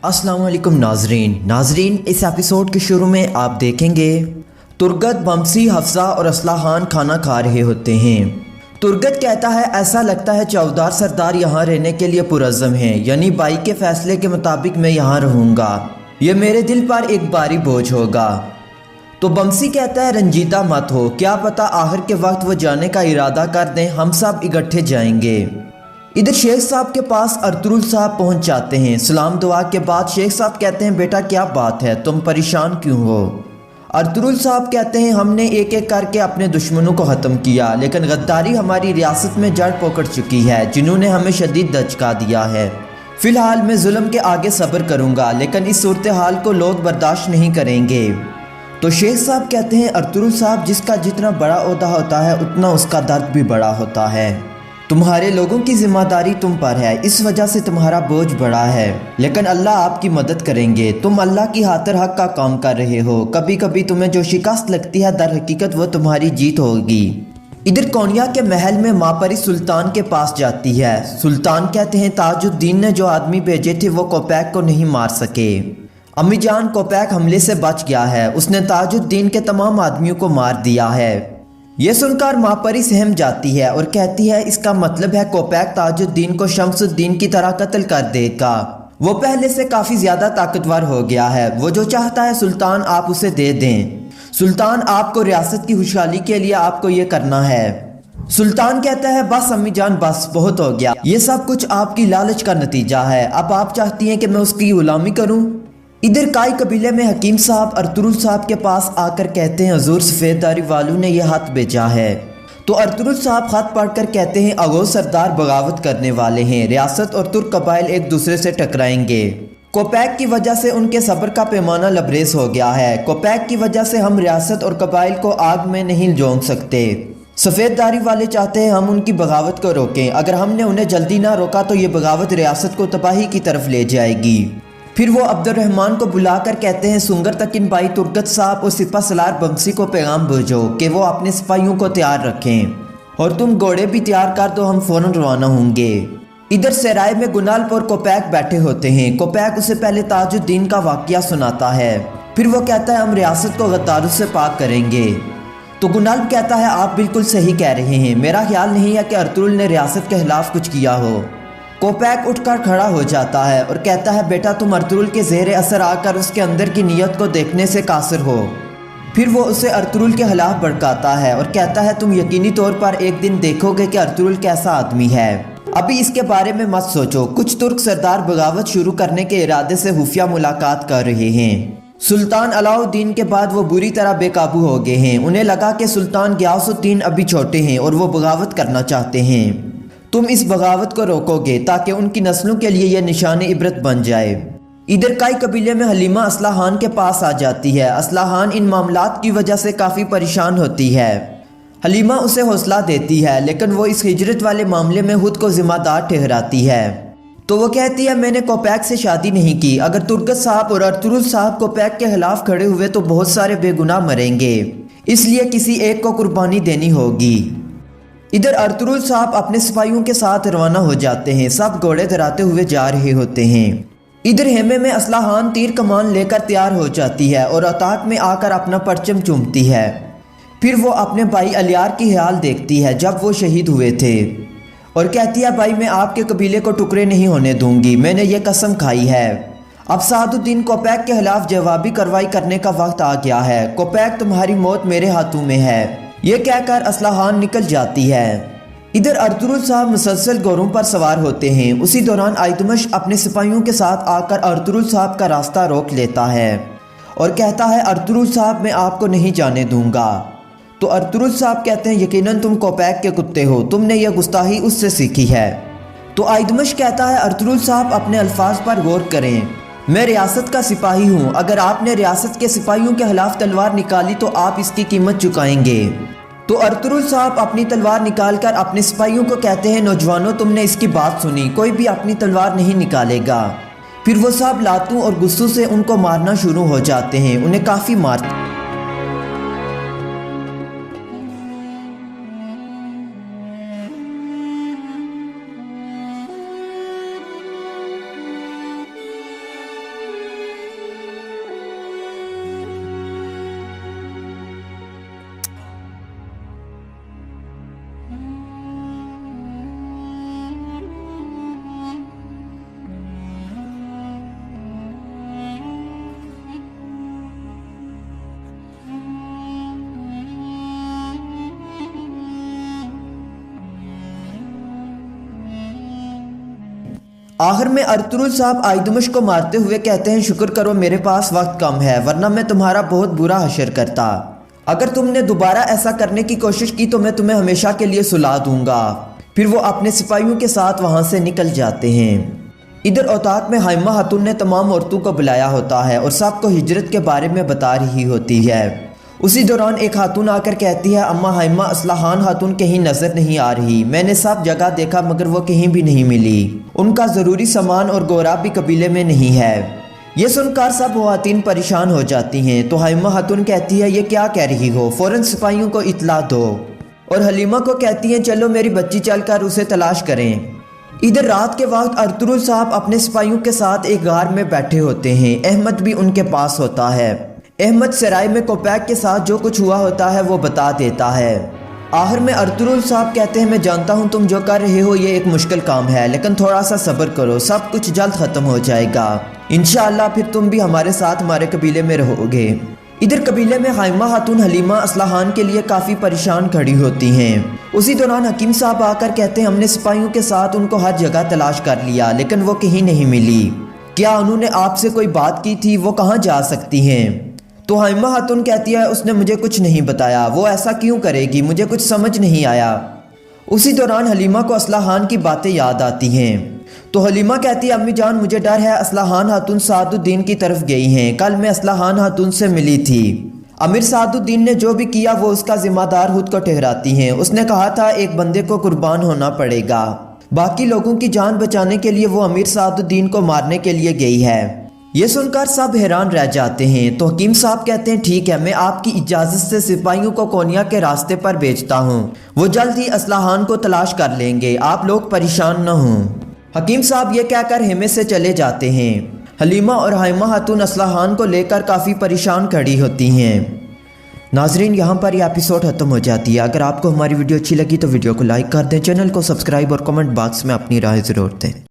अस्सलाम वालेकुम नाजरीन इस एपिसोड के शुरू में आप देखेंगे तुर्गत, बमसी, हफ्सा और असला खान खाना खा रहे होते हैं। तुर्गत कहता है ऐसा लगता है चौधार सरदार यहाँ रहने के लिए पुरज़्ज़म हैं, यानी बाई के फैसले के मुताबिक मैं यहाँ रहूँगा, ये मेरे दिल पर एक भारी बोझ होगा। तो बमसी कहता है रंजीदा मत हो, क्या पता आखिर के वक्त वो जाने का इरादा कर दें, हम सब इकट्ठे जाएंगे। इधर शेख साहब के पास अर्तुरुल साहब पहुंच जाते हैं। सलाम दुआ के बाद शेख साहब कहते हैं बेटा क्या बात है, तुम परेशान क्यों हो। अर्तुरुल साहब कहते हैं हमने एक एक करके अपने दुश्मनों को ख़त्म किया, लेकिन गद्दारी हमारी रियासत में जड़ पकड़ चुकी है, जिन्होंने हमें शदीद दचका दिया है। फ़िलहाल मैं जुल्म के आगे सब्र करूँगा, लेकिन इस सूरत हाल को लोग बर्दाश्त नहीं करेंगे। तो शेख साहब कहते हैं अर्तुरुल साहब जिसका जितना बड़ा ओहदा होता है उतना उसका दर्द भी बड़ा होता है। तुम्हारे लोगों की जिम्मेदारी तुम पर है, इस वजह से तुम्हारा बोझ बड़ा है, लेकिन अल्लाह आपकी मदद करेंगे। तुम अल्लाह की खातिर हक का काम कर रहे हो, कभी कभी तुम्हें जो शिकस्त लगती है दर हकीकत वो तुम्हारी जीत होगी। इधर कोनिया के महल में मापरी सुल्तान के पास जाती है। सुल्तान कहते हैं ताजुद्दीन ने जो आदमी भेजे थे वो कोपैक को नहीं मार सके। अम्मी जान कोपैक हमले से बच गया है, उसने ताजुद्दीन के तमाम आदमियों को मार दिया है। यह सुनकर मापरी सहम जाती है और कहती है इसका मतलब है कोपैक ताजुद्दीन को शमसुद्दीन की तरह कत्ल कर देगा। वो पहले से काफ़ी ज़्यादा ताकतवर हो गया है, वो जो चाहता है सुल्तान आप उसे दे दें। सुल्तान आपको रियासत की खुशहाली के लिए आपको ये करना है। सुल्तान कहता है बस अम्मी जान बस बहुत हो गया, ये सब कुछ आपकी लालच का नतीजा है, अब आप चाहती हैं कि मैं उसकी गुलामी करूँ। इधर काई कबीले में हकीम साहब अर्तुरुल साहब के पास आकर कहते हैं हजूर सफ़ेददारी वालों ने यह खत भेजा है। तो अर्तुरुल साहब खत पढ़कर कहते हैं अगो सरदार बगावत करने वाले हैं, रियासत और तुर्क कबाइल एक दूसरे से टकराएंगे। कोपैक की वजह से उनके सब्र का पैमाना लबरेज हो गया है। कोपैक की वजह से हम रियासत और कबाइल को आग में नहीं झोंक सकते। सफ़ेददारी वाले चाहते हैं हम उनकी बगावत को रोकें, अगर हमने उन्हें जल्दी ना रोका तो ये बगावत रियासत को तबाही की तरफ ले जाएगी। फिर वो अब्दुर्रहमान को बुलाकर कहते हैं सुंगर तकिन भाई तुर्गत साहब और सिपा सलार बमसी को पैगाम भेजो कि वो अपने सिपाहियों को तैयार रखें और तुम घोड़े भी तैयार कर दो, हम फ़ौरन रवाना होंगे। इधर सराय में गुनाल और कोपैक बैठे होते हैं। कोपैक उसे पहले ताजुद्दीन का वाक़या सुनाता है, फिर वो कहता है हम रियासत को गद्दारों से पाक करेंगे। तो गुनाल कहता है आप बिल्कुल सही कह रहे हैं, मेरा ख्याल नहीं है कि अर्तुरुल ने रियासत के खिलाफ कुछ किया हो। कोपैक उठकर खड़ा हो जाता है और कहता है बेटा तुम अर्तुरुल के ज़ेरे असर आकर उसके अंदर की नीयत को देखने से कासिर हो। फिर वो उसे अर्तुरुल के खिलाफ भड़काता है और कहता है तुम यकीनी तौर पर एक दिन देखोगे कि अर्तुरुल कैसा आदमी है, अभी इसके बारे में मत सोचो। कुछ तुर्क सरदार बगावत शुरू करने के इरादे से खुफिया मुलाकात कर रहे हैं। सुल्तान अलाउद्दीन के बाद वो बुरी तरह बेकाबू हो गए हैं, उन्हें लगा कि सुल्तान गियासुद्दीन अभी छोटे हैं और वो बगावत करना चाहते हैं। तुम इस बगावत को रोकोगे ताकि उनकी नस्लों के लिए यह निशान इबरत बन जाए। इधर काई कबीले में हलीमा असला खान के पास आ जाती है। असला खान इन मामलात की वजह से काफ़ी परेशान होती है। हलीमा उसे हौसला देती है, लेकिन वो इस हिजरत वाले मामले में खुद को जिम्मेदार ठहराती है। तो वो कहती है मैंने कोपैक से शादी नहीं की, अगर तुर्गत साहब और अर्तुरुल साहब कोपैक के खिलाफ खड़े हुए तो बहुत सारे बेगुनाह मरेंगे, इसलिए किसी एक को कुर्बानी देनी होगी। इधर अर्तुरुल साहब अपने सिपाहियों के साथ रवाना हो जाते हैं, सब घोड़े धराते हुए जा रहे होते हैं। इधर हेमे में असला खान तीर कमान लेकर तैयार हो जाती है और अताक में आकर अपना परचम चूमती है। फिर वो अपने भाई अलियार की हाल देखती है जब वो शहीद हुए थे और कहती है भाई मैं आपके कबीले को टुकड़े नहीं होने दूंगी, मैंने ये कसम खाई है। अब सादुद्दीन कोपैक के खिलाफ जवाबी कार्रवाई करने का वक्त आ गया है, कोपैक तुम्हारी मौत मेरे हाथों में है, ये कहकर असला खान निकल जाती है। इधर अर्तुरुल साहब मुसलसल घोड़ों पर सवार होते हैं। उसी दौरान आइतमश अपने सिपाहियों के साथ आकर अर्तुरुल साहब का रास्ता रोक लेता है और कहता है अर्तुरुल साहब मैं आपको नहीं जाने दूंगा। तो अर्तुरुल साहब कहते हैं यकीनन तुम कोपैक के कुत्ते हो, तुमने यह गुस्ताखी उससे सीखी है। तो आइतमश कहता है अर्तुरुल साहब अपने अल्फाज पर गौर करें, मैं रियासत का सिपाही हूँ, अगर आपने रियासत के सिपाहियों के खिलाफ तलवार निकाली तो आप इसकी कीमत चुकाएंगे। तो अर्तुरुल साहब अपनी तलवार निकालकर अपने सिपाहियों को कहते हैं नौजवानों तुमने इसकी बात सुनी, कोई भी अपनी तलवार नहीं निकालेगा। फिर वो सब लातों और गुस्सों से उनको मारना शुरू हो जाते हैं, उन्हें काफ़ी मारते आखिर में अर्तुरुल साहब आइदमुश को मारते हुए कहते हैं, शुक्र करो मेरे पास वक्त कम है, वरना मैं तुम्हारा बहुत बुरा हशर करता। अगर तुमने दोबारा ऐसा करने की कोशिश की तो मैं तुम्हें हमेशा के लिए सुला दूंगा। फिर वो अपने सिपाहियों के साथ वहाँ से निकल जाते हैं। इधर औताक में हाइमा खातून ने तमाम औरतों को बुलाया होता है और सबको हिजरत के बारे में बता रही होती है। उसी दौरान एक खातून आकर कहती है, अम्मा हाइमा असलाहान खातून कहीं नजर नहीं आ रही, मैंने सब जगह देखा मगर वो कहीं भी नहीं मिली। उनका ज़रूरी सामान और गोरा भी कबीले में नहीं है। ये सुनकर सब ख़वातीन परेशान हो जाती हैं। तो हाइमा खातून कहती है, ये क्या कह रही हो, फ़ौरन सिपाहियों को इतला दो। और हलीमा को कहती हैं, चलो मेरी बच्ची चलकर उसे तलाश करें। इधर रात के वक्त अर्तुरुल साहब अपने सिपाहियों के साथ एक गार में बैठे होते हैं। अहमद भी उनके पास होता है। अहमद सराय में कोपैक के साथ जो कुछ हुआ होता है वो बता देता है। आखिर में अर्तुरुल साहब कहते हैं, मैं जानता हूँ तुम जो कर रहे हो ये एक मुश्किल काम है, लेकिन थोड़ा सा सब्र करो, सब कुछ जल्द ख़त्म हो जाएगा इंशाअल्लाह, फिर तुम भी हमारे साथ हमारे कबीले में रहोगे। इधर कबीले में हाइमा खातून हलीमा असलाहान के लिए काफ़ी परेशान खड़ी होती हैं। उसी दौरान हकीम साहब आकर कहते हैं, हमने सिपाहियों के साथ उनको हर जगह तलाश कर लिया लेकिन वो कहीं नहीं मिली। क्या उन्होंने आपसे कोई बात की थी, वो कहाँ जा सकती हैं? तो हाइमा खातून कहती है, उसने मुझे कुछ नहीं बताया, वो ऐसा क्यों करेगी, मुझे कुछ समझ नहीं आया। उसी दौरान हलीमा को असलाहान की बातें याद आती हैं। तो हलीमा कहती है, अम्मी जान मुझे डर है, असलाहान खातून सादुद्दीन की तरफ गई हैं, कल मैं असलाहान खातून से मिली थी। अमीर सादुद्दीन ने जो भी किया वो उसका जिम्मेदार खुद को ठहराती हैं। उसने कहा था एक बंदे को कुर्बान होना पड़ेगा, बाकी लोगों की जान बचाने के लिए वो अमीर सादुद्दीन को मारने के लिए गई है। ये सुनकर सब हैरान रह जाते हैं। तो हकीम साहब कहते हैं, ठीक है, मैं आपकी इजाज़त से सिपाहियों को कोनिया के रास्ते पर भेजता हूँ, वो जल्द ही असलाहान को तलाश कर लेंगे, आप लोग परेशान न हों। हकीम साहब ये कहकर हेमे से चले जाते हैं। हलीमा और हाइमा खातून असलाहान को लेकर काफ़ी परेशान खड़ी होती हैं। नाजरीन, यहाँ पर यह एपिसोड ख़त्म हो जाती है। अगर आपको हमारी वीडियो अच्छी लगी तो वीडियो को लाइक कर दें, चैनल को सब्सक्राइब और कमेंट बॉक्स में अपनी राय ज़रूर दें।